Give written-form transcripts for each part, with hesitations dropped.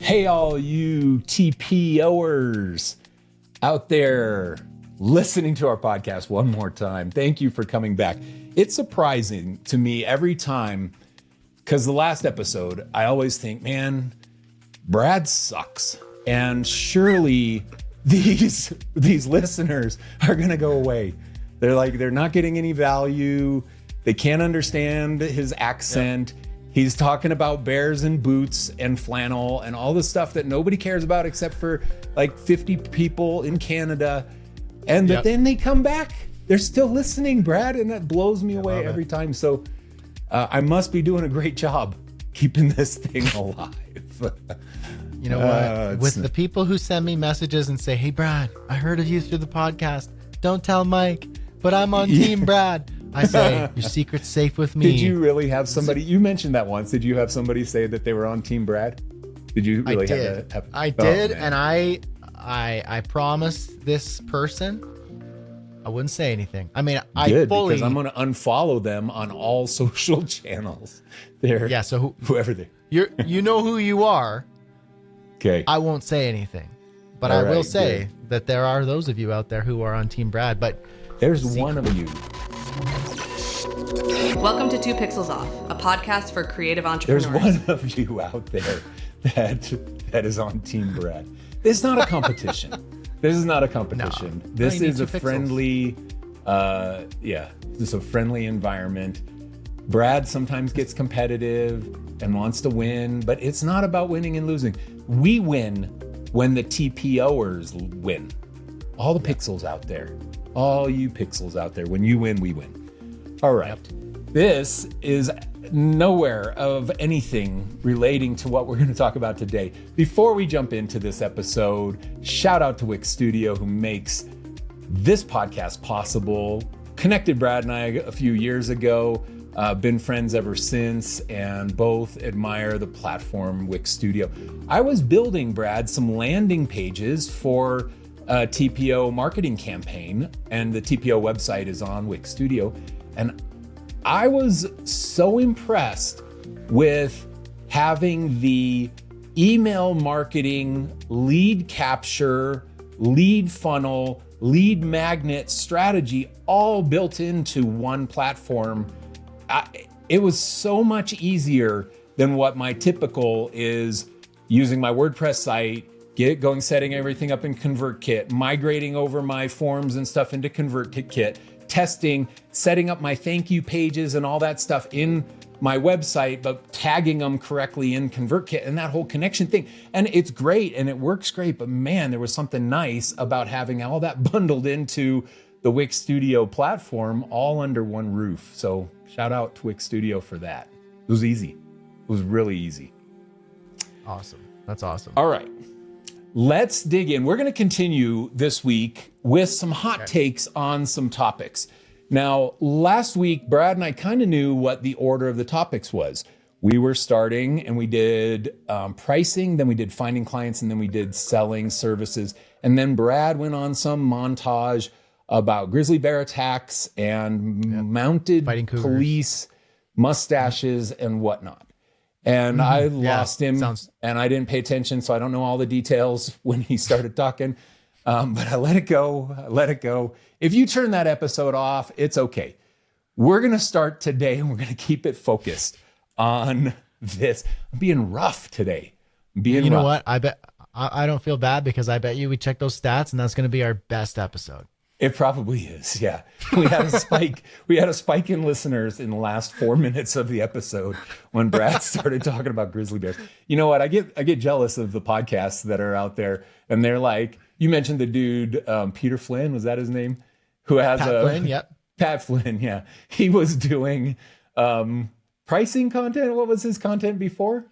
Hey, all you TPOers out there listening to our podcast one more time. Thank you for coming back. It's surprising to me every time, because the last episode, I always think, man, Brad sucks. And surely these listeners are going to go away. They're not getting any value. They can't understand his accent. Yep. He's talking about bears and boots and flannel and all the stuff that nobody cares about except for like 50 people in Canada. And but then they come back. They're still listening, Brad, and that blows me away every time. So I must be doing a great job keeping this thing alive. You know what? With the people who send me messages and say, hey, Brad, I heard of you through the podcast. Don't tell Mike, but I'm on Team Brad. I say, your secret's safe with me. Did you really have somebody, you mentioned that once, did you have somebody say that they were on Team Brad? Did you really have that happen? I did, and I promised this person I wouldn't say anything. I mean, because I'm going to unfollow them on all social channels. So whoever they you know who you are. Okay. I won't say anything, but I will say that there are those of you out there who are on Team Brad, but there's one of you. Welcome to 2 Pixels Off, a podcast for creative entrepreneurs. There's one of you out there that is on Team Brad. This is not a competition. This is not a competition. No, this is a friendly, this is a friendly environment. Brad sometimes gets competitive and wants to win, but it's not about winning and losing. We win when the TPOers win. All the pixels out there. All you pixels out there. When you win, we win. All right. This is nowhere of anything relating to what we're going to talk about today. Before we jump into this episode, shout out to Wix Studio, who makes this podcast possible. Connected Brad and I a few years ago, been friends ever since, and both admire the platform Wix Studio. I was building, Brad, some landing pages for a TPO marketing campaign, and the TPO website is on Wix Studio. And I was so impressed with having the email marketing, lead capture, lead funnel, lead magnet strategy all built into one platform. It was so much easier than what my typical is, using my WordPress site, setting everything up in ConvertKit, migrating over my forms and stuff into ConvertKit, testing, setting up my thank you pages and all that stuff in my website, but tagging them correctly in ConvertKit and that whole connection thing. And it's great and it works great, but man, there was something nice about having all that bundled into the Wix Studio platform all under one roof. So shout out to Wix Studio for that. It was easy. It was really easy. Awesome. That's awesome. All right. Let's dig in. We're going to continue this week with some hot takes on some topics. Now, last week, Brad and I kind of knew what the order of the topics was. We were starting and we did pricing, then we did finding clients, and then we did selling services. And then Brad went on some montage about grizzly bear attacks and mounted police, mustaches, and whatnot. And I lost him, and I didn't pay attention, so I don't know all the details when he started talking. But I let it go. If you turn that episode off, it's okay. We're going to start today, and we're going to keep it focused on this. I'm being rough today. You know what? I don't feel bad, because I bet you we checked those stats, and that's going to be our best episode. It probably is, yeah. We had a spike. We had a spike in listeners in the last 4 minutes of the episode when Brad started talking about grizzly bears. You know what? I get jealous of the podcasts that are out there, and they're like, you mentioned the dude Peter Flynn, was that his name? Who has Flynn, yep. Pat Flynn, yeah. He was doing pricing content. What was his content before?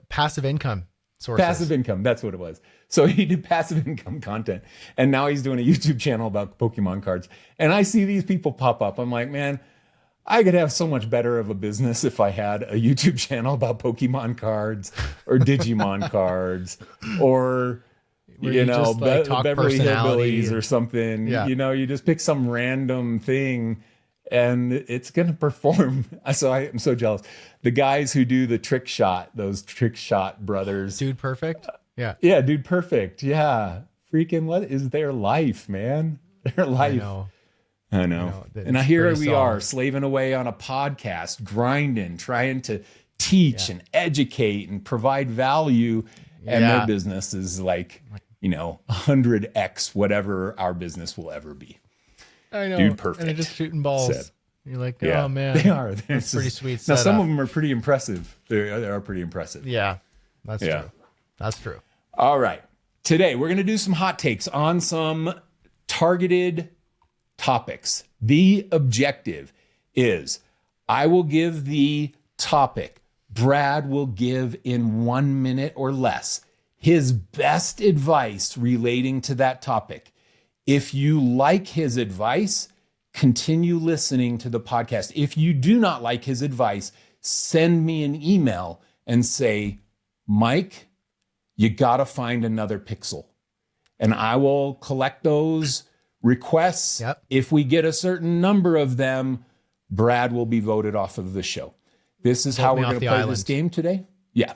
Passive income sources. Passive income, that's what it was. So he did passive income content, and now he's doing a YouTube channel about Pokemon cards. And I see these people pop up. I'm like, man, I could have so much better of a business if I had a YouTube channel about Pokemon cards or Digimon cards or, Beverly Hillbillies or something. Yeah. You just pick some random thing and it's going to perform. So I'm so jealous. The guys who do the trick shot, those trick shot brothers. Dude Perfect? Yeah. Yeah, Dude Perfect. Yeah. Freaking what is their life, man? Their life. I know. And here we are slaving away on a podcast, grinding, trying to teach and educate and provide value. And their business is like, 100x whatever our business will ever be. I know. Dude Perfect. And they're just shooting balls. Said. You're like, oh man. They are. That's pretty sweet. Now, setup. some of them are pretty impressive. They are pretty impressive. Yeah, that's true. That's true. All right. Today, we're going to do some hot takes on some targeted topics. The objective is I will give the topic. Brad will give in 1 minute or less his best advice relating to that topic. If you like his advice, continue listening to the podcast. If you do not like his advice, send me an email and say, Mike, you got to find another pixel. And I will collect those requests. Yep. If we get a certain number of them, Brad will be voted off of the show. This is how we're going to play this game today. Yeah.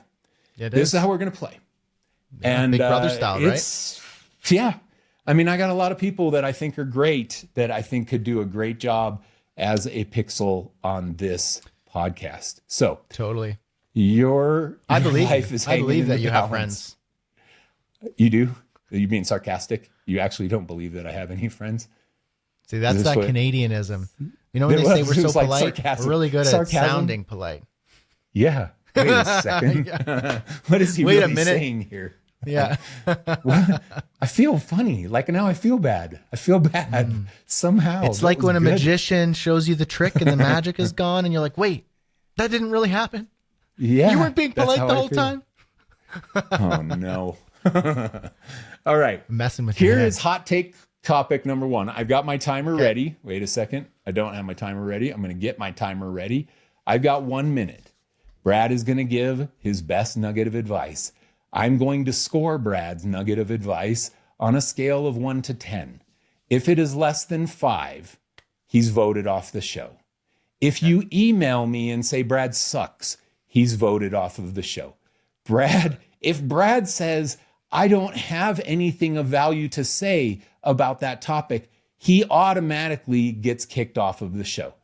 This is how we're going to play. And Big Brother style, right? Yeah. I mean, I got a lot of people that I think are great, that I think could do a great job as a pixel on this podcast. So totally. I believe that you have friends. You do? Are you being sarcastic? You actually don't believe that I have any friends? See, that's that Canadianism. You know when they say we're so polite? We're really good at sounding polite. Yeah. Wait a second. What is he really saying here? Yeah. I feel funny. Like now I feel bad. Somehow. It's like when a magician shows you the trick and the magic is gone and you're like, wait, that didn't really happen. Yeah. You weren't being polite the whole time. Oh, no. All right. I'm messing with you. Here is hot take topic number 1. I've got my timer ready. Wait a second. I don't have my timer ready. I'm going to get my timer ready. I've got 1 minute. Brad is going to give his best nugget of advice. I'm going to score Brad's nugget of advice on a scale of 1 to 10. If it is less than 5, he's voted off the show. If you email me and say Brad sucks, he's voted off of the show. If Brad says, I don't have anything of value to say about that topic, he automatically gets kicked off of the show.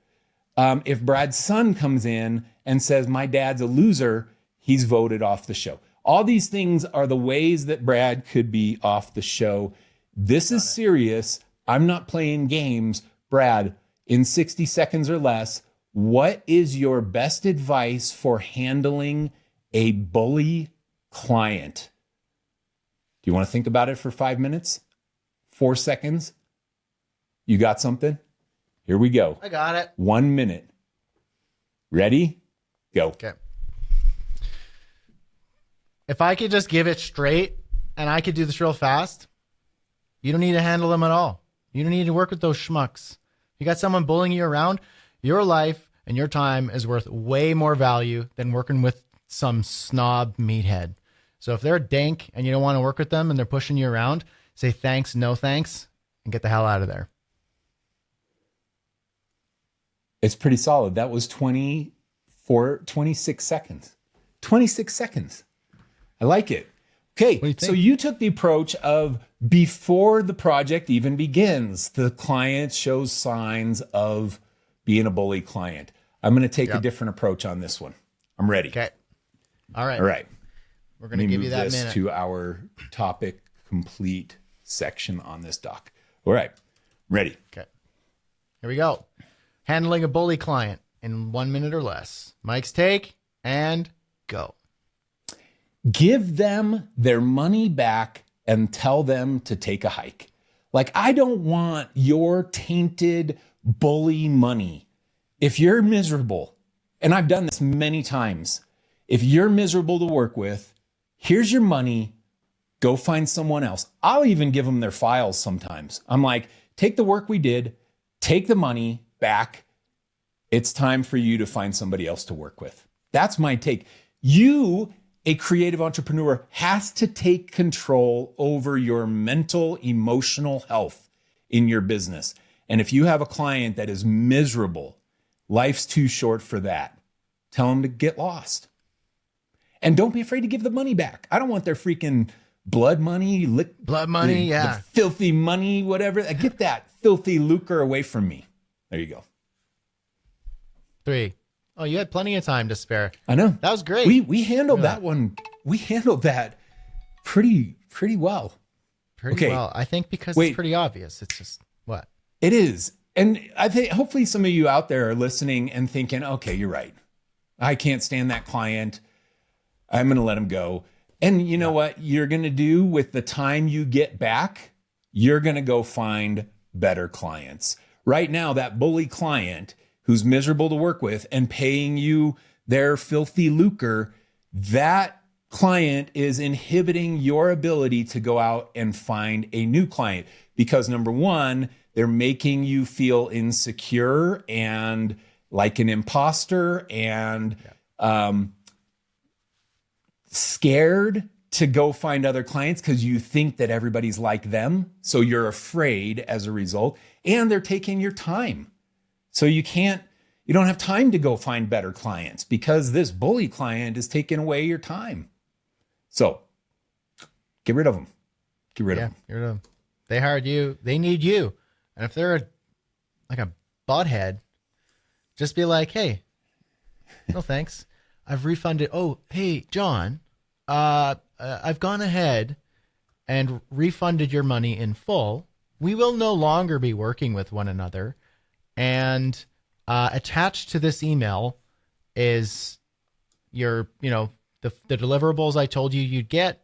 If Brad's son comes in and says, my dad's a loser, he's voted off the show. All these things are the ways that Brad could be off the show. This is serious. I'm not playing games. Brad, in 60 seconds or less, what is your best advice for handling a bully client? Do you want to think about it for 5 minutes? 4 seconds? You got something? Here we go. I got it. 1 minute. Ready? Go. Okay. If I could just give it straight and I could do this real fast, you don't need to handle them at all. You don't need to work with those schmucks. You got someone bullying you around, your life and your time is worth way more value than working with some snob meathead. So if they're a dank and you don't want to work with them and they're pushing you around, say thanks, no thanks, and get the hell out of there. It's pretty solid. That was 26 seconds. 26 seconds. I like it. Okay, so you took the approach of before the project even begins, the client shows signs of being a bully client. I'm going to take a different approach on this one. I'm ready. Okay. All right. We're going to give you that minute. To our topic complete section on this doc. All right. Ready. Okay. Here we go. Handling a bully client in 1 minute or less. Mike's take and go. Give them their money back and tell them to take a hike. Like, I don't want your tainted bully money. If you're miserable, and I've done this many times, if you're miserable to work with, here's your money, go find someone else. I'll even give them their files sometimes. I'm like, take the work we did, take the money back. It's time for you to find somebody else to work with. That's my take. You, a creative entrepreneur, has to take control over your mental, emotional health in your business. And if you have a client that is miserable, life's too short for that. Tell them to get lost. And don't be afraid to give the money back. I don't want their freaking blood money, the filthy money, whatever. Get that filthy lucre away from me. There you go. 3. Oh, you had plenty of time to spare. I know. That was great. We handled that one. We handled that pretty well. Pretty well. I think because it's pretty obvious. It's just what? It is. And I think hopefully some of you out there are listening and thinking, okay, you're right. I can't stand that client. I'm going to let him go. And you know what you're going to do with the time you get back? You're going to go find better clients. Right now, that bully client who's miserable to work with and paying you their filthy lucre, that client is inhibiting your ability to go out and find a new client. Because number one, they're making you feel insecure and like an imposter and scared to go find other clients because you think that everybody's like them. So you're afraid as a result, and they're taking your time. So you don't have time to go find better clients because this bully client is taking away your time. So get rid of them. Get rid of them. Get rid of them. They hired you. They need you. And if they're like a butthead, just be like, hey, no thanks. I've refunded. Oh, hey, John, I've gone ahead and refunded your money in full. We will no longer be working with one another. And attached to this email is your, the deliverables I told you you'd get,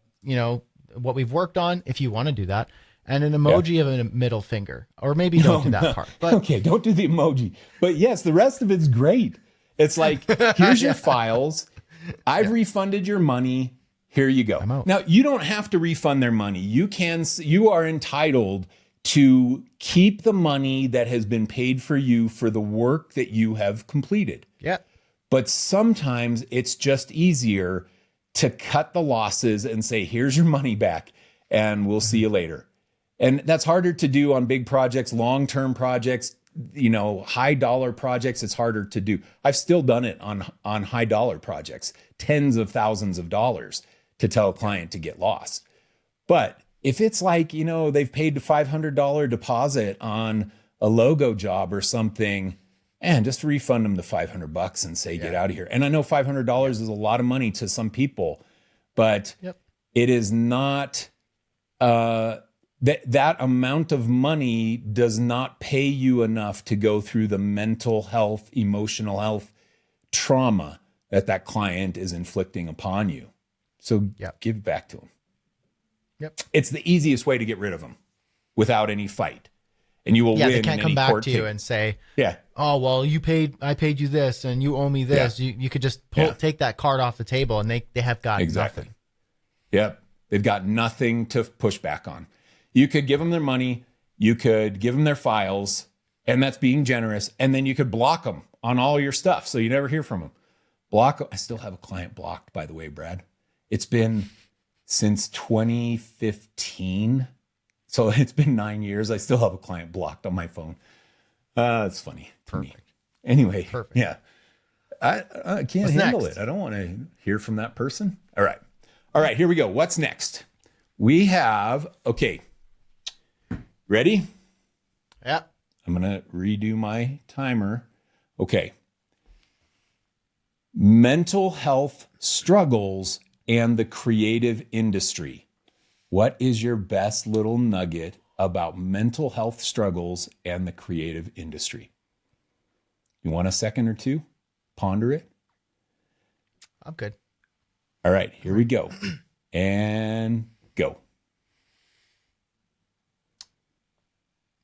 what we've worked on, if you want to do that, and an emoji of a middle finger. Or maybe don't do that part. But okay, don't do the emoji. But yes, the rest of it's great. It's like, here's your files. I've refunded your money. Here you go. Now, you don't have to refund their money. You are entitled to keep the money that has been paid for you for the work that you have completed. Yeah. But sometimes it's just easier to cut the losses and say, here's your money back and we'll see you later. And that's harder to do on big projects, long-term projects, high dollar projects. It's harder to do. I've still done it on high dollar projects, tens of thousands of dollars to tell a client to get lost. But if it's like, they've paid the $500 deposit on a logo job or something, and just refund them the $500 and say, get out of here. And I know $500 is a lot of money to some people, but it is not, that amount of money does not pay you enough to go through the mental health, emotional health trauma that client is inflicting upon you. So give it back to them. Yep. It's the easiest way to get rid of them without any fight. And you will win. They can't come back to you and say, oh, well, I paid you this and you owe me this. Yeah. You could just take that card off the table and they have got nothing. Yep. They've got nothing to push back on. You could give them their money. You could give them their files, and that's being generous. And then you could block them on all your stuff so you never hear from them. I still have a client blocked, by the way, Brad. It's been since 2015. So it's been 9 years. I still have a client blocked on my phone. It's funny to me. Anyway, yeah. I can't handle it. I don't want to hear from that person. All right, here we go. What's next? We have, ready? Yeah. I'm going to redo my timer. Okay. Mental health struggles and the creative industry. What is your best little nugget about mental health struggles and the creative industry? You want a second or two? Ponder it. I'm good. All right, here we go. And go.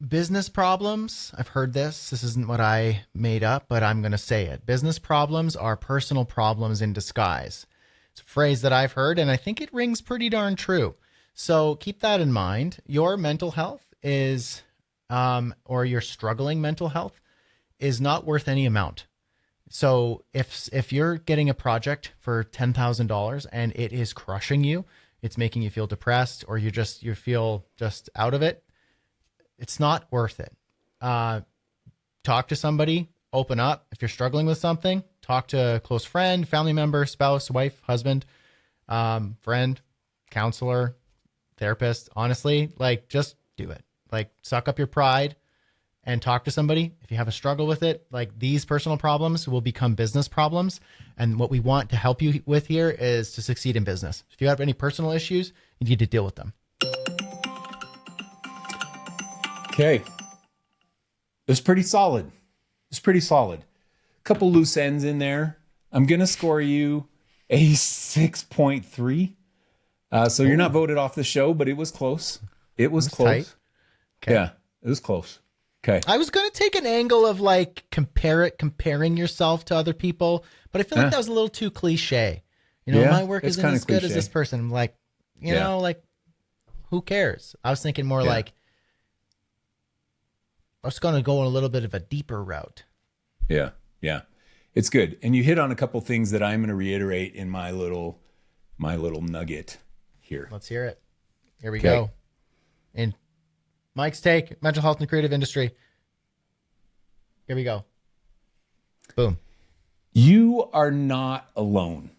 Business problems. I've heard this. This isn't what I made up, but I'm going to say it. Business problems are personal problems in disguise. It's a phrase that I've heard, and I think it rings pretty darn true. So keep that in mind. Your mental health is, or your struggling mental health is not worth any amount. So if you're getting a project for $10,000 and it is crushing you, it's making you feel depressed, or you feel just out of it, it's not worth it. talk to somebody, open up. If you're struggling with something, talk to a close friend, family member, spouse, wife, husband, friend, counselor, therapist. Honestly, like, just do it. Like, suck up your pride and talk to somebody. If you have a struggle with it, like, these personal problems will become business problems. And what we want to help you with here is to succeed in business. If you have any personal issues, you need to deal with them. Okay. It's pretty solid. Couple loose ends in there. I'm going to score you a 6.3. So you're not voted off the show, but it was close. It was close. Tight. Okay. Yeah, it was close. Okay. I was going to take an angle of like comparing yourself to other people, but I feel like that was a little too cliche. You know, my work isn't as good as this person. I'm like, you know, like, who cares? I was thinking more like, I was going to go on a little bit of a deeper route. Yeah. Yeah. It's good. And you hit on a couple things that I'm going to reiterate in my little nugget here. Let's hear it. Here we go. In Mike's take, mental health in the creative industry. Here we go. Boom. You are not alone.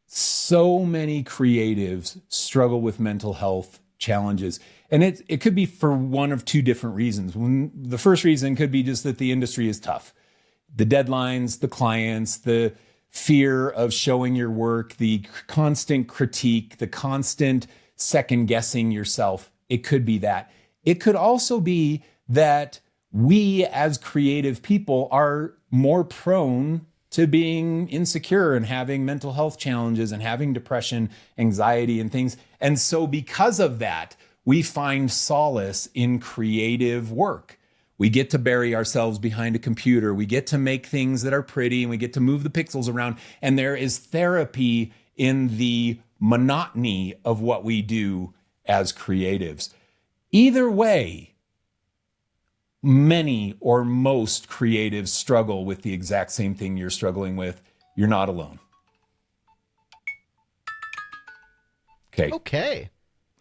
So many creatives struggle with mental health challenges. And it could be for one of two different reasons. The first reason could be just that the industry is tough. The deadlines, the clients, the fear of showing your work, the constant critique, the constant second guessing yourself. It could be that. It could also be that we as creative people are more prone to being insecure and having mental health challenges and having depression, anxiety, and things. And so because of that, we find solace in creative work. We get to bury ourselves behind a computer. We get to make things that are pretty and we get to move the pixels around. And there is therapy in the monotony of what we do as creatives. Either way, many or most creatives struggle with the exact same thing you're struggling with. You're not alone. Okay.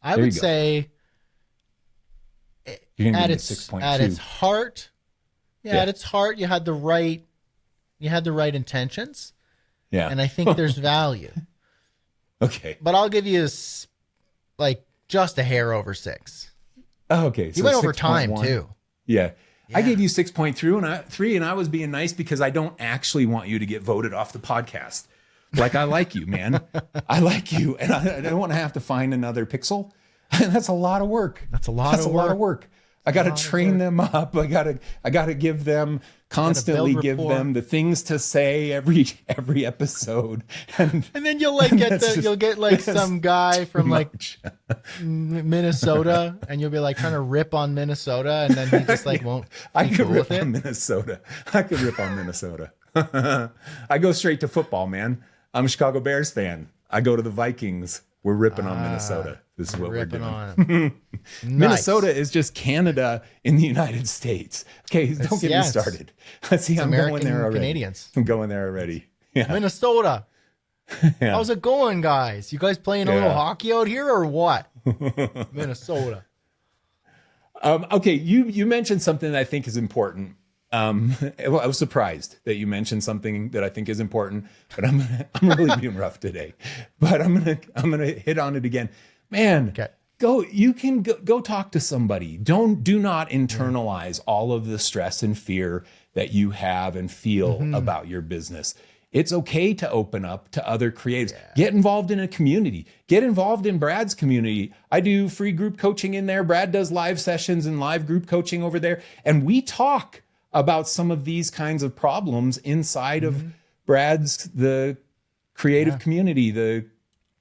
I would say at its heart, at its heart, you had the right intentions. Yeah. And I think there's value. Okay. But I'll give you like just a hair over 6. Oh, okay. So you went over time too. Yeah. I gave you 6.3 and I was being nice because I don't actually want you to get voted off the podcast. Like, I like you, man. I like you. And I don't want to have to find another pixel. That's a lot of work. That's a lot of work. I got to train them up. I got to give them them the things to say every episode. And then you'll get like some guy from like Minnesota and you'll be like trying to rip on Minnesota and then he just like won't. I could rip on Minnesota. I go straight to football, man. I'm a Chicago Bears fan. I go to the Vikings. We're ripping on Minnesota. This is what we're doing. On Minnesota is just Canada in the United States. Okay, don't get me started. Let's see, I'm going there already. Canadians. I'm going there already. Yeah. Minnesota. How's it going, guys? You guys playing a little hockey out here or what? Minnesota. Okay, you mentioned something that I think is important. I was surprised that you mentioned something that I think is important, but I'm really being rough today. But I'm gonna hit on it again, man. Okay. You can go talk to somebody. Do not internalize all of the stress and fear that you have and feel about your business. It's okay to open up to other creatives. Yeah. Get involved in a community. Get involved in Brad's community. I do free group coaching in there. Brad does live sessions and live group coaching over there, and we talk about some of these kinds of problems inside of the creative community, the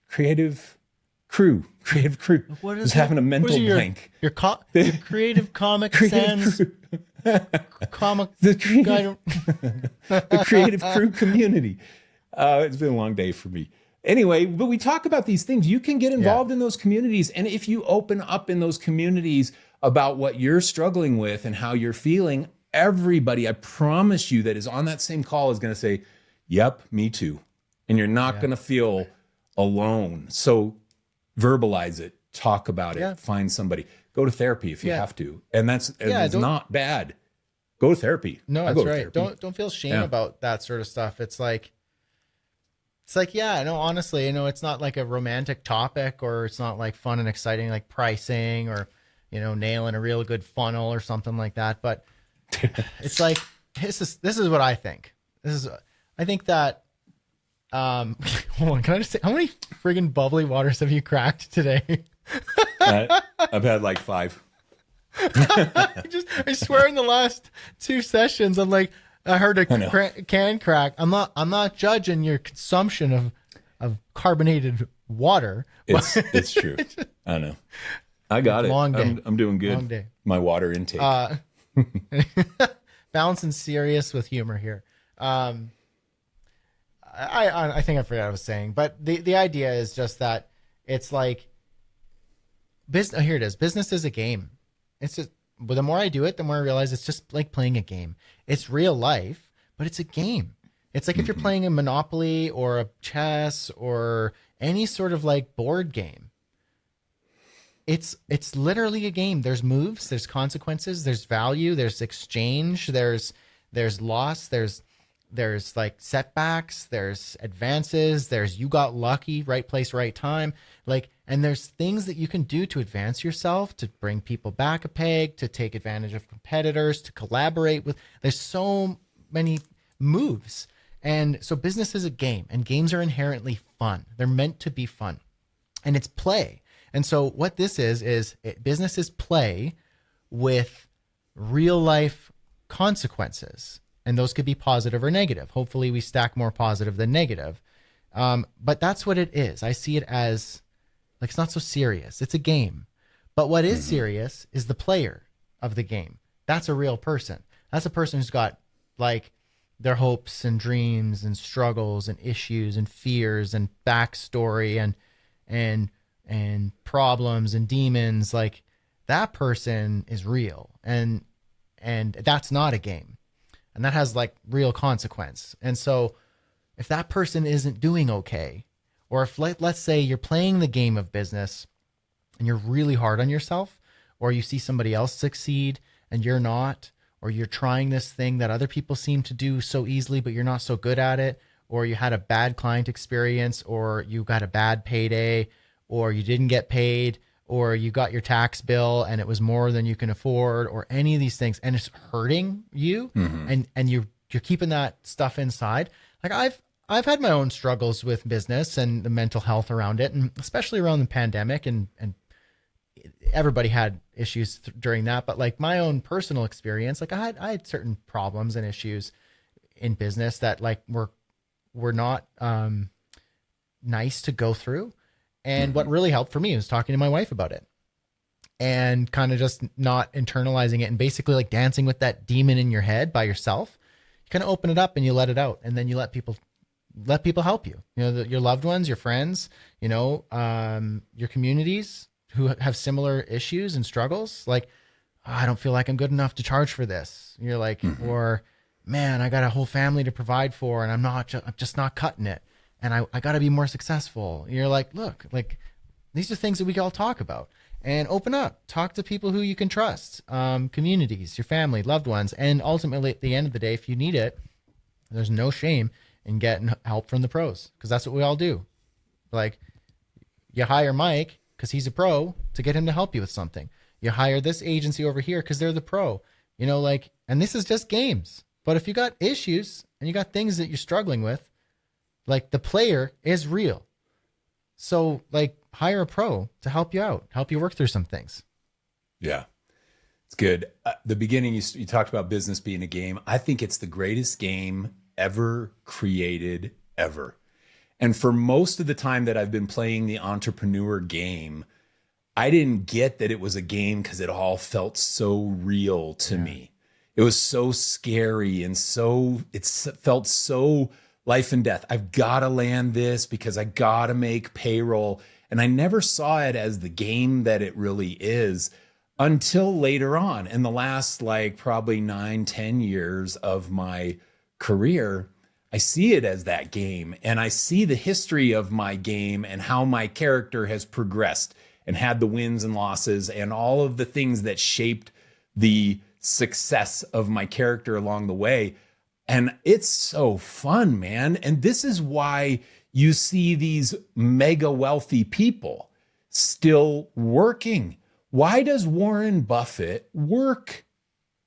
creative crew. What is having a mental blank. Your creative comic sans comic. The creative crew community. It's been a long day for me. Anyway, but we talk about these things. You can get involved in those communities. And if you open up in those communities about what you're struggling with and how you're feeling, everybody, I promise you, that is on that same call is going to say, yep, me too. And you're not going to feel alone. So verbalize it, talk about it, find somebody, go to therapy if you have to. And it's not bad. Go to therapy. No, I that's go to right. therapy. Don't feel shame about that sort of stuff. It's like, yeah, no, honestly, it's not like a romantic topic, or it's not like fun and exciting, like pricing or, nailing a real good funnel or something like that. But it's like, this is what I think. I think that, hold on, can I just say, how many friggin' bubbly waters have you cracked today? I've had like 5. I swear in the last 2 sessions, I'm like, I heard a can crack. I'm not judging your consumption of carbonated water. It's true. I know. I got it. Long day. I'm doing good. Long day. My water intake. Balancing serious with humor here. I think I forgot what I was saying, but the idea is just that it's like business. Here it is. Business is a game. It's just, but the more I do it, the more I realize it's just like playing a game. It's real life, but it's a game. It's like if you're playing a Monopoly or a chess or any sort of like board game. It's literally a game. There's moves, there's consequences, there's value, there's exchange, there's loss, there's like setbacks, there's advances, there's you got lucky, right place, right time. Like, and there's things that you can do to advance yourself, to bring people back a peg, to take advantage of competitors, to collaborate with. There's so many moves. And so business is a game, and games are inherently fun. They're meant to be fun, and it's play. And so what this is business is play with real life consequences. And those could be positive or negative. Hopefully we stack more positive than negative. But that's what it is. I see it as like, it's not so serious. It's a game. But what is serious is the player of the game. That's a real person. That's a person who's got like their hopes and dreams and struggles and issues and fears and backstory and problems and demons. Like, that person is real. And that's not a game. And that has like real consequence. And so if that person isn't doing okay, or if let's say you're playing the game of business and you're really hard on yourself, or you see somebody else succeed and you're not, or you're trying this thing that other people seem to do so easily, but you're not so good at it, or you had a bad client experience, or you got a bad payday, or you didn't get paid, or you got your tax bill and it was more than you can afford, or any of these things, and it's hurting you, and you're keeping that stuff inside. Like, I've had my own struggles with business and the mental health around it, and especially around the pandemic, and everybody had issues during that. But like my own personal experience, like I had certain problems and issues in business that like were not nice to go through. And what really helped for me was talking to my wife about it, and kind of just not internalizing it, and basically like dancing with that demon in your head by yourself. You kind of open it up and you let it out, and then you let people help you. Your loved ones, your friends, your communities who have similar issues and struggles. Like, oh, I don't feel like I'm good enough to charge for this. You're like, or man, I got a whole family to provide for, and I'm just not cutting it. And I got to be more successful. You're like, look, like these are things that we can all talk about, and open up, talk to people who you can trust, communities, your family, loved ones. And ultimately at the end of the day, if you need it, there's no shame in getting help from the pros, because that's what we all do. Like, you hire Mike because he's a pro to get him to help you with something. You hire this agency over here because they're the pro, like, and this is just games. But if you got issues and you got things that you're struggling with, like, the player is real. So like, hire a pro to help you out, help you work through some things. Yeah, it's good. The beginning, you talked about business being a game. I think it's the greatest game ever created, ever. And for most of the time that I've been playing the entrepreneur game, I didn't get that it was a game because it all felt so real to me. It was so scary, and it felt so life and death. I've got to land this because I got to make payroll. And I never saw it as the game that it really is until later on, in the last like probably 9-10 years of my career. I see it as that game, and I see the history of my game and how my character has progressed and had the wins and losses and all of the things that shaped the success of my character along the way. And it's so fun, man. And this is why you see these mega wealthy people still working. Why does Warren Buffett work?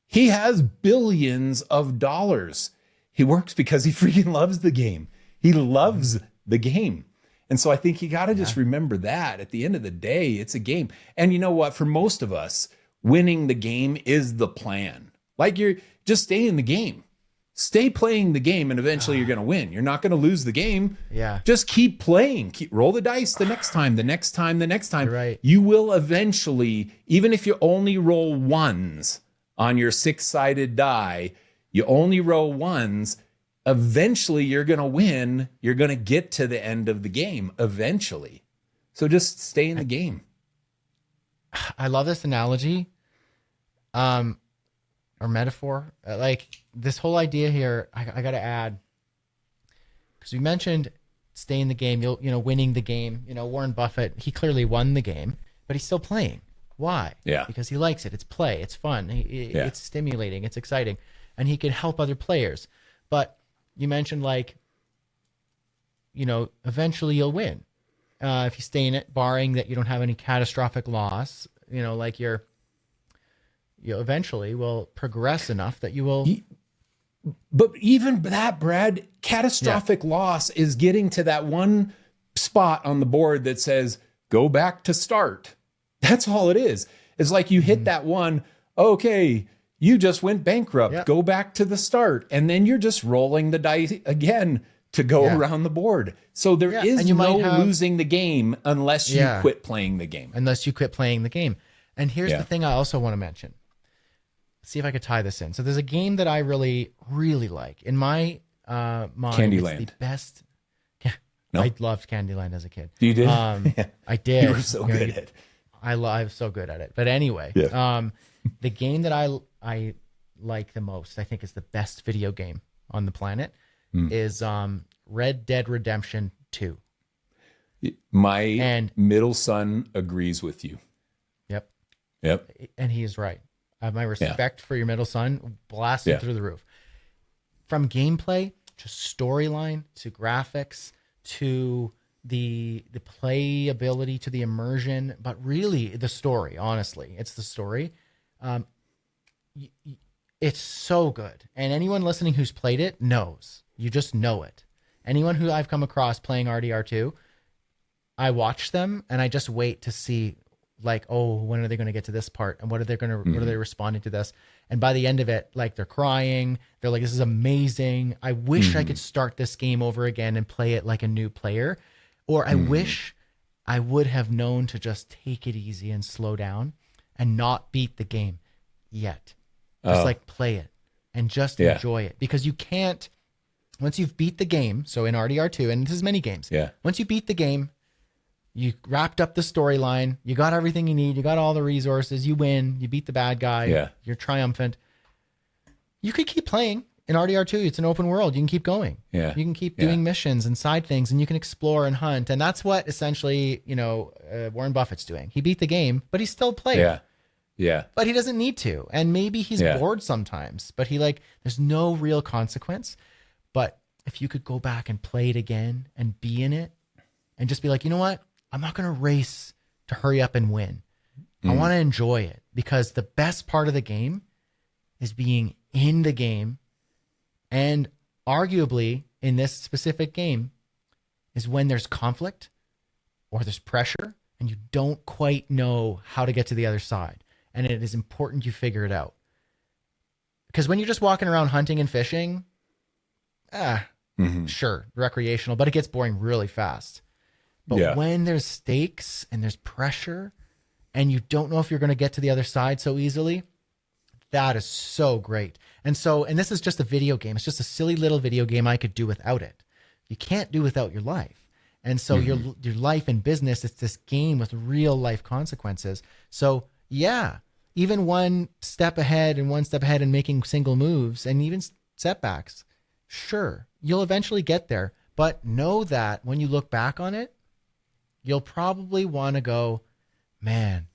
He has billions of dollars. He works because he freaking loves the game. He loves the game. And so I think you got to just remember that at the end of the day, it's a game. And you know what? For most of us, winning the game is the plan. Like, you're just stay in the game. Stay playing the game, and eventually you're going to win. You're not going to lose the game. Yeah. Just keep playing. Roll the dice the next time, the next time, the next time. You're right. You will eventually, even if you only roll ones on your 6-sided die, you only roll ones, eventually you're going to win. You're going to get to the end of the game eventually. So just stay in the game. I love this analogy. Or metaphor, like this whole idea here. I got to add, because we mentioned stay in the game, winning the game. Warren Buffett, he clearly won the game, but he's still playing. Why? Yeah. Because he likes it. It's play. It's fun. It's stimulating. It's exciting, and he can help other players. But you mentioned eventually you'll win if you stay in it, barring that you don't have any catastrophic loss. You eventually will progress enough that you will. But even that, Brad, catastrophic loss is getting to that one spot on the board that says, go back to start. That's all it is. It's like you hit that one. Okay, you just went bankrupt. Yep. Go back to the start. And then you're just rolling the dice again to go around the board. So there is no losing the game unless you quit playing the game. Unless you quit playing the game. And here's the thing I also want to mention. See if I could tie this in. So there's a game that I really, really like. In my mind, Candyland. It's the best. No? I loved Candyland as a kid. You did? I did. You were so good at it. I was so good at it. But anyway, the game that I like the most, I think is the best video game on the planet, is Red Dead Redemption 2. My middle son agrees with you. Yep. And he is right. My respect for your middle son blasted through the roof. From gameplay to storyline to graphics to the playability to the immersion, but really the story. Honestly, it's the story. It's so good, and anyone listening who's played it knows. You just know it. Anyone who I've come across playing RDR2, I watch them and I just wait to see. Like, oh, when are they going to get to this part? And what are they responding to this? And by the end of it, like, they're crying. They're like, this is amazing. I wish I could start this game over again and play it like a new player. Or I wish I would have known to just take it easy and slow down and not beat the game yet. Just like play it and just enjoy it. Because you can't, once you've beat the game, so in RDR2, and this is many games, once you beat the game, you wrapped up the storyline. You got everything you need. You got all the resources. You win. You beat the bad guy. You're triumphant. You could keep playing. In RDR2, it's an open world. You can keep going. You can keep doing missions and side things, and you can explore and hunt. And that's what essentially, Warren Buffett's doing. He beat the game, but he's still playing. But he doesn't need to. And maybe he's bored sometimes. But there's no real consequence. But if you could go back and play it again and be in it and just be like, you know what? I'm not going to race to hurry up and win. I want to enjoy it, because the best part of the game is being in the game. And arguably in this specific game is when there's conflict or there's pressure and you don't quite know how to get to the other side. And it is important you figure it out. Because when you're just walking around hunting and fishing, sure, recreational, but it gets boring really fast. But when there's stakes and there's pressure and you don't know if you're going to get to the other side so easily, that is so great. And this is just a video game. It's just a silly little video game I could do without it. You can't do without your life. And so your life and business, it's this game with real life consequences. So even one step ahead and making single moves and even setbacks, sure, you'll eventually get there. But know that when you look back on it, you'll probably want to go, man,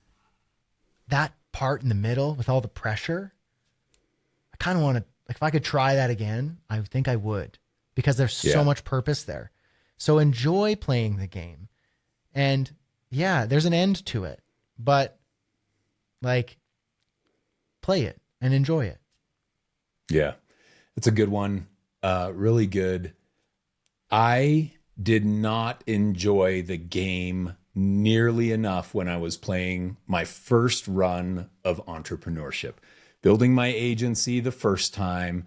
that part in the middle with all the pressure, I kind of want to, like, if I could try that again, I think I would, because there's so much purpose there. So enjoy playing the game. And yeah, there's an end to it, but like, play it and enjoy it. Yeah, it's a good one. Really good. I did not enjoy the game nearly enough when I was playing my first run of entrepreneurship, building my agency the first time,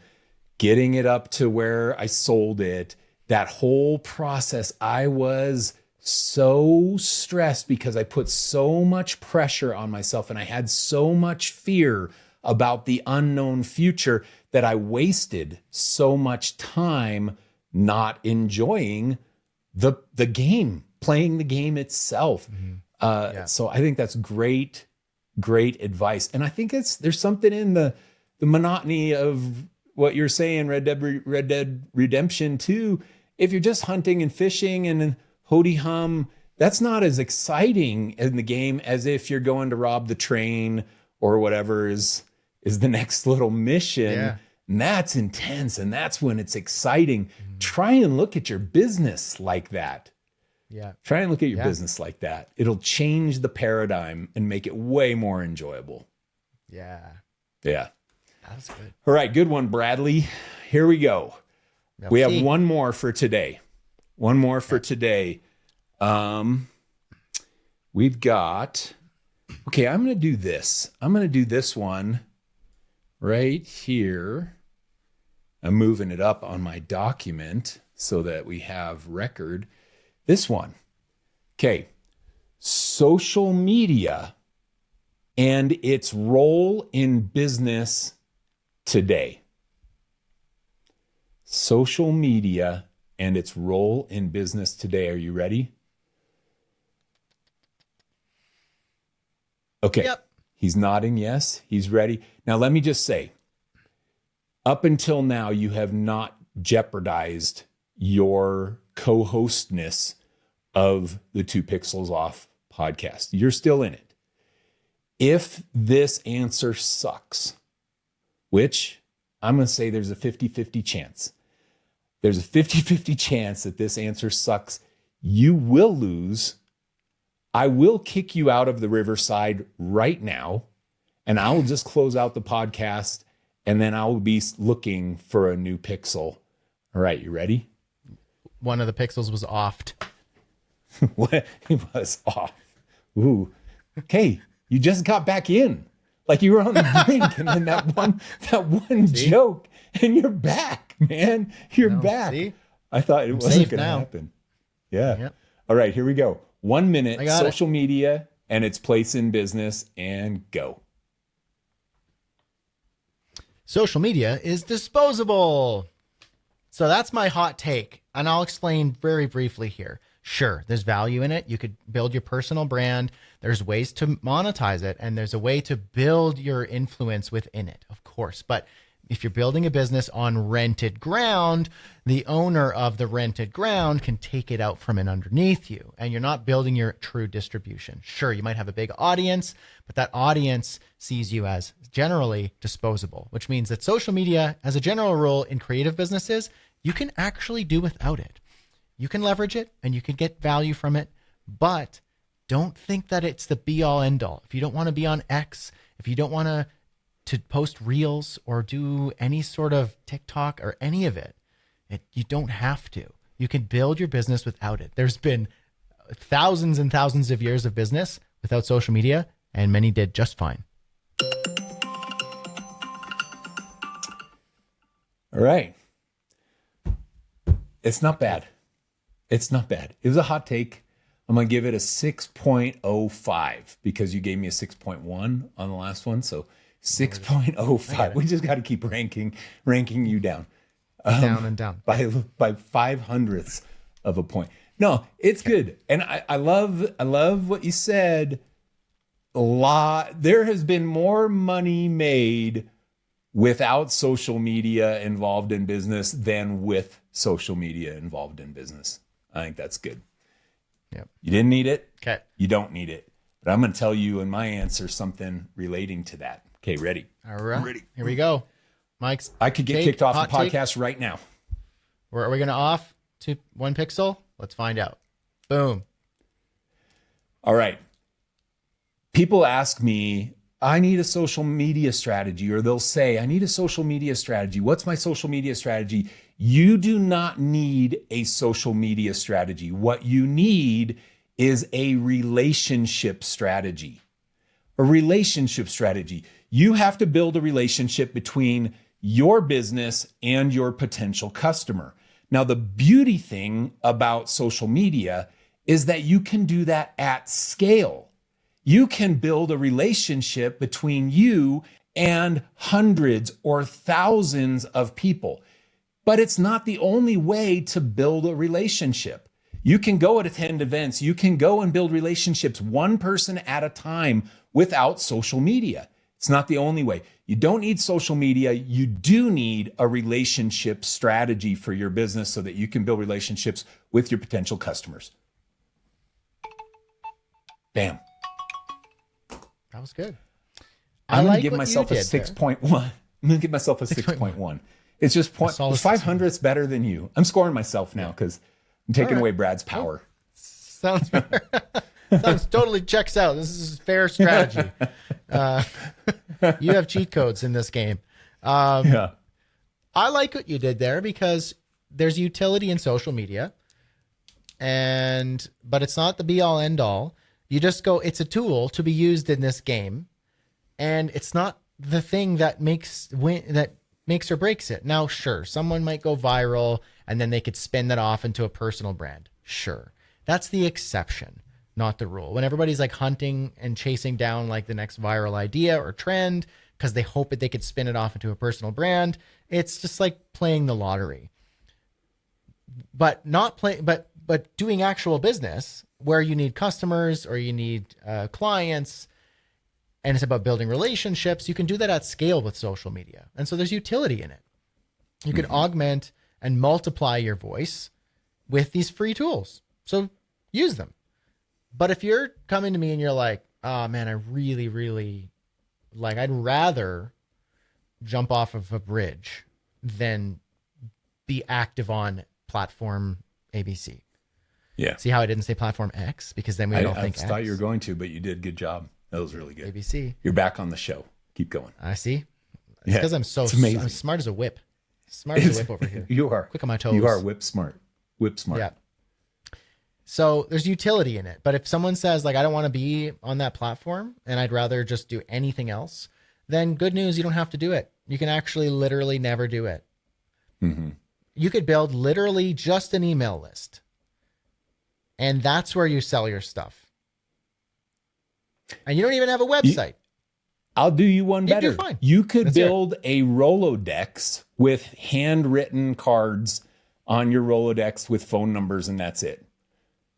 getting it up to where I sold it. That whole process, I was so stressed because I put so much pressure on myself and I had so much fear about the unknown future that I wasted so much time not enjoying the game, playing the game itself. So I think that's great advice. And I think there's something in the monotony of what you're saying, Red Dead Redemption 2. If you're just hunting and fishing and hody hum, that's not as exciting in the game as if you're going to rob the train or whatever is the next little mission. Yeah. And that's intense. And that's when it's exciting. Try and look at your business like that. Yeah. Try and look at your business like that. It'll change the paradigm and make it way more enjoyable. Yeah. Yeah. That's good. All right. Good one, Bradley. Here we go. Merci. We have one more for today. One more for today. We've got, okay, I'm going to do this. I'm going to do this one right here. I'm moving it up on my document so that we have record. This one. Okay. Social media and its role in business today. Social media and its role in business today. Are you ready? Okay. Yep. He's nodding yes. He's ready. Now, let me just say, up until now, you have not jeopardized your co-hostness of the 2 Pixels Off podcast. You're still in it. If this answer sucks, which I'm going to say there's a 50-50 chance. There's a 50-50 chance that this answer sucks. You will lose. I will kick you out of the Riverside right now, and I will just close out the podcast, and then I will be looking for a new pixel. All right, you ready? One of the pixels was offed. It was off. Ooh. Okay, you just got back in. Like you were on the brink, and then that one joke, and you're back, man. You're back. See? I thought it wasn't going to happen. Yeah. Yep. All right, here we go. 1 minute, I got social media and its place in business, and go. Social media is disposable. So that's my hot take, and I'll explain very briefly here. Sure, there's value in it. You could build your personal brand. There's ways to monetize it, and there's a way to build your influence within it, of course. But if you're building a business on rented ground, the owner of the rented ground can take it out from underneath you, and you're not building your true distribution. Sure, you might have a big audience, but that audience sees you as generally disposable, which means that social media, as a general rule in creative businesses, you can actually do without it. You can leverage it and you can get value from it, but don't think that it's the be all end all. If you don't want to be on X, if you don't want to post reels or do any sort of TikTok or any of it, you don't have to. You can build your business without it. There's been thousands and thousands of years of business without social media, and many did just fine. All right. It's not bad. It's not bad. It was a hot take. I'm going to give it a 6.05 because you gave me a 6.1 on the last one. So 6.05. We just got to keep ranking you down. Down and down. By 5/100ths of a point. No, it's good. And I love what you said. There has been more money made without social media involved in business than with social media involved in business. I think that's good. Yep. You didn't need it. Okay. You don't need it. But I'm going to tell you in my answer something relating to that. Okay, ready? All right. Ready. Here we go. Mike's I could get take, kicked off the hot take? podcast right now. Are we going to off to 1 pixel? Let's find out. Boom. All right. People ask me, I need a social media strategy, or they'll say, I need a social media strategy. What's my social media strategy? You do not need a social media strategy. What you need is a relationship strategy. A relationship strategy. You have to build a relationship between your business and your potential customer. Now, the beauty thing about social media is that you can do that at scale. You can build a relationship between you and hundreds or thousands of people. But it's not the only way to build a relationship. You can go and attend events. You can go and build relationships one person at a time without social media. It's not the only way. You don't need social media. You do need a relationship strategy for your business so that you can build relationships with your potential customers. Bam. That was good. I'm going to give myself a 6.1. I'm going to give myself a 6.1. It's just 500's better than you. I'm scoring myself now because I'm taking away Brad's power. Sounds fair. Sounds totally checks out. This is fair strategy. You have cheat codes in this game. Yeah. I like what you did there because there's utility in social media, but it's not the be all end all. You just go, it's a tool to be used in this game, and it's not the thing that makes or breaks it. Now, sure, someone might go viral and then they could spin that off into a personal brand. Sure. That's the exception, not the rule. When everybody's like hunting and chasing down like the next viral idea or trend because they hope that they could spin it off into a personal brand, it's just like playing the lottery. But doing actual business where you need customers or you need clients, and it's about building relationships, you can do that at scale with social media. And so there's utility in it. You can augment and multiply your voice with these free tools. So use them. But if you're coming to me and you're like, oh man, I really, really I'd rather jump off of a bridge than be active on platform ABC. Yeah. See how I didn't say platform X? Because then we don't think X. I thought you were going to, but you did. Good job. That was really good. ABC. You're back on the show. Keep going. I see. It's because I'm I'm smart as a whip. Smart as a whip over here. You are. Quick on my toes. You are whip smart. Whip smart. Yeah. So there's utility in it. But if someone says like, I don't want to be on that platform and I'd rather just do anything else, then good news, you don't have to do it. You can actually literally never do it. Mm-hmm. You could build literally just an email list. And that's where you sell your stuff. And you don't even have a website. I'll do you one better. Fine. You could build a Rolodex with handwritten cards on your Rolodex with phone numbers, and that's it.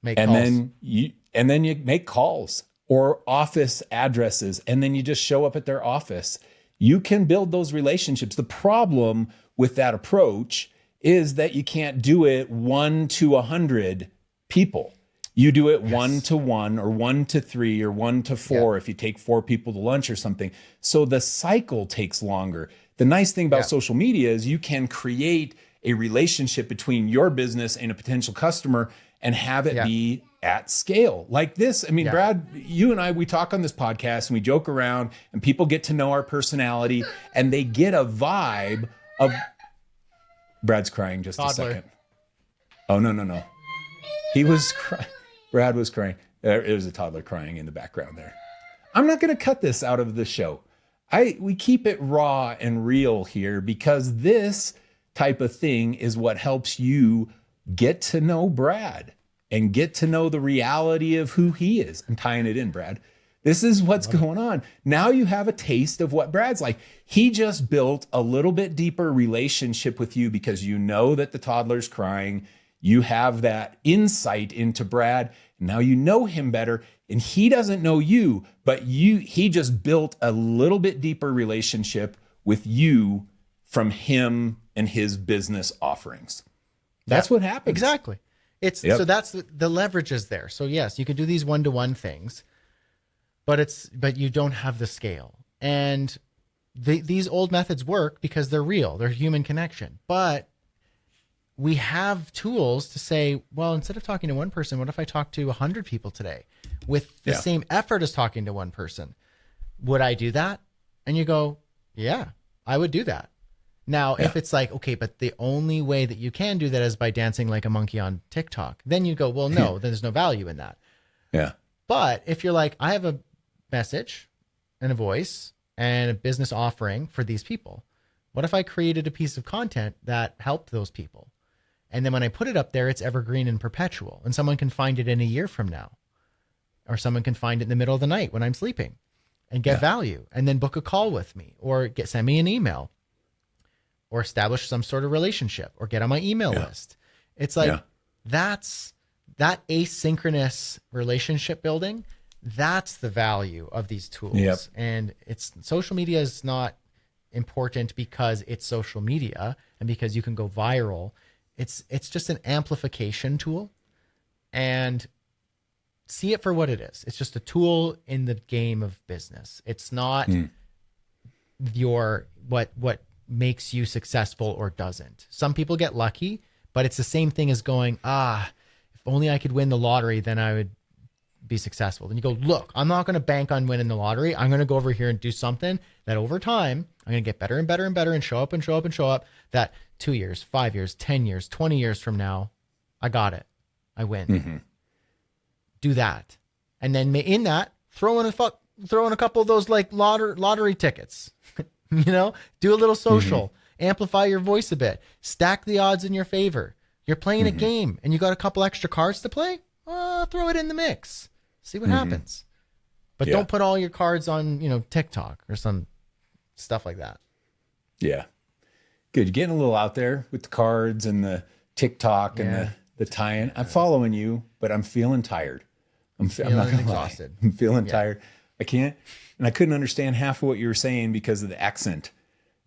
Then you make calls or office addresses, and then you just show up at their office. You can build those relationships. The problem with that approach is that you can't do it 1 to 100 people. You do it 1 to 1 or 1 to 3 or 1 to 4 if you take 4 people to lunch or something. So the cycle takes longer. The nice thing about social media is you can create a relationship between your business and a potential customer and have it be at scale like this. I mean, Brad, you and I, we talk on this podcast and we joke around and people get to know our personality and they get a vibe of Brad's crying just a second. Oh, no. He was crying. Brad was crying. There was a toddler crying in the background there. I'm not going to cut this out of the show. We keep it raw and real here because this type of thing is what helps you get to know Brad and get to know the reality of who he is. I'm tying it in, Brad. This is what's going on. Now you have a taste of what Brad's like. He just built a little bit deeper relationship with you because you know that the toddler's crying. You have that insight into Brad. Now you know him better, and he doesn't know you, but he just built a little bit deeper relationship with you from him and his business offerings. That's what happens. Exactly. So that's the leverage is there. So yes, you can do these one-to-one things, but you don't have the scale. And these old methods work because they're real. They're human connection. But we have tools to say, well, instead of talking to one person, what if I talk to 100 people today with the same effort as talking to one person? Would I do that? And you go, yeah, I would do that. Now, if it's like, okay, but the only way that you can do that is by dancing like a monkey on TikTok, then you go, well, no, there's no value in that. Yeah. But if you're like, I have a message and a voice and a business offering for these people, what if I created a piece of content that helped those people? And then when I put it up there, it's evergreen and perpetual. And someone can find it in a year from now. Or someone can find it in the middle of the night when I'm sleeping and get value. And then book a call with me or send me an email or establish some sort of relationship or get on my email list. It's like that's that asynchronous relationship building. That's the value of these tools. Yep. And social media is not important because it's social media and because you can go viral. It's just an amplification tool, and see it for what it is. It's just a tool in the game of business. It's not what makes you successful or doesn't. Some people get lucky, but it's the same thing as going, if only I could win the lottery, then I would be successful. Then you go, look, I'm not going to bank on winning the lottery. I'm going to go over here and do something that over time, I'm going to get better and better and better and show up and show up and show up that 2 years, 5 years, 10 years, 20 years from now, I got it. I win. Mm-hmm. Do that. And then in that, throw in a couple of those like lottery tickets, do a little social, amplify your voice a bit, stack the odds in your favor. You're playing a game and you got a couple extra cards to play. Throw it in the mix. See what happens. But don't put all your cards on, TikTok or some stuff like that. Yeah. Good. You're getting a little out there with the cards and the TikTok and the tie-in. I'm following you, but I'm feeling tired. I'm not going to lie. I'm feeling tired. I can't. And I couldn't understand half of what you were saying because of the accent.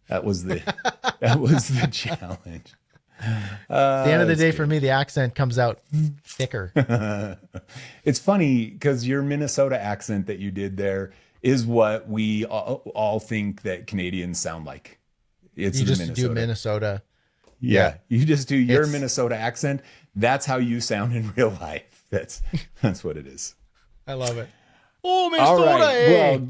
That was the challenge. At the end of the day, for me, the accent comes out thicker. It's funny because your Minnesota accent that you did there is what we all think that Canadians sound like. It's you just Minnesota. do Minnesota. Yeah, you just do your Minnesota accent. That's how you sound in real life. That's what it is. I love it. Oh, Minnesota! All right.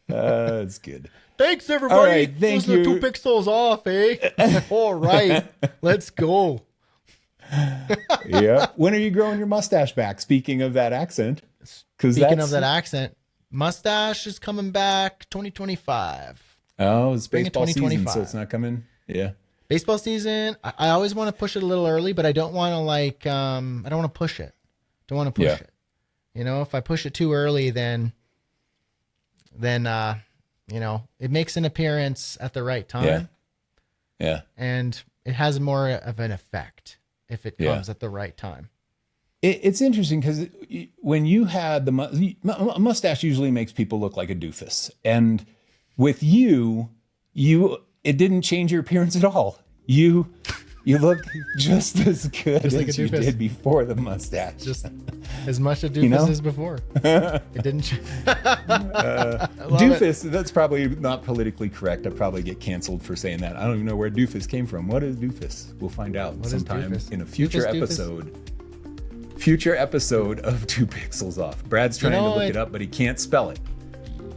Well, that's good. Thanks, everybody. All right, thank you. 2 pixels off, eh? All right, let's go. Yeah. When are you growing your mustache back? Speaking of that accent. Speaking of that accent, mustache is coming back 2025. Oh, it's baseball season, so it's not coming. Yeah. Baseball season. I always want to push it a little early, but I don't want to I don't want to push it. Don't want to push it. If I push it too early, then it makes an appearance at the right time. Yeah. And it has more of an effect if it comes at the right time. It's interesting because when you had the mustache usually makes people look like a doofus. And with you, it didn't change your appearance at all. You look just as good as you did before the mustache. Just as much a doofus as before. It didn't change. Doofus, that's probably not politically correct. I'd probably get canceled for saying that. I don't even know where doofus came from. What is doofus? We'll find out sometime in a future episode. Future episode of 2 Pixels Off. Brad's trying to look it up, but he can't spell it.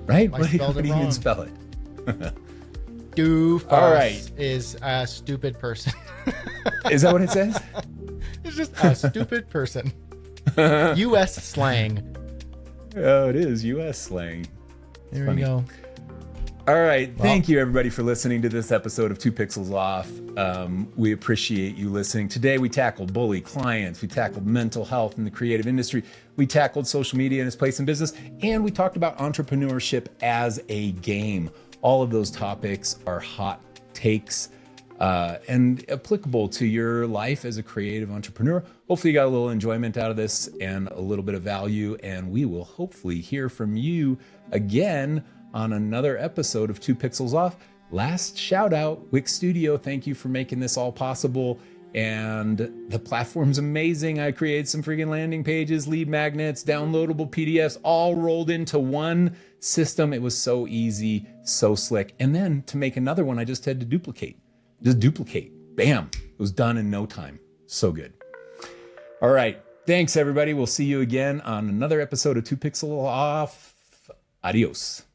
Right? What do you even spell it? Doofus All right. is a stupid person. Is that what it says? It's just a stupid person. U.S. slang. Oh, it is U.S. slang. There we go. All right. Thank you, everybody, for listening to this episode of 2 Pixels Off. We appreciate you listening. Today, we tackled bully clients. We tackled mental health in the creative industry. We tackled social media and its place in business. And we talked about entrepreneurship as a game. All of those topics are hot takes and applicable to your life as a creative entrepreneur. Hopefully you got a little enjoyment out of this and a little bit of value. And we will hopefully hear from you again on another episode of 2 Pixels Off. Last shout out, Wix Studio. Thank you for making this all possible. And the platform's amazing. I created some freaking landing pages, lead magnets, downloadable PDFs, all rolled into one system. It was so easy, so slick. And then to make another one, I just had to duplicate. Bam. It was done in no time. So good. All right. Thanks, everybody. We'll see you again on another episode of 2 Pixel Off. Adios.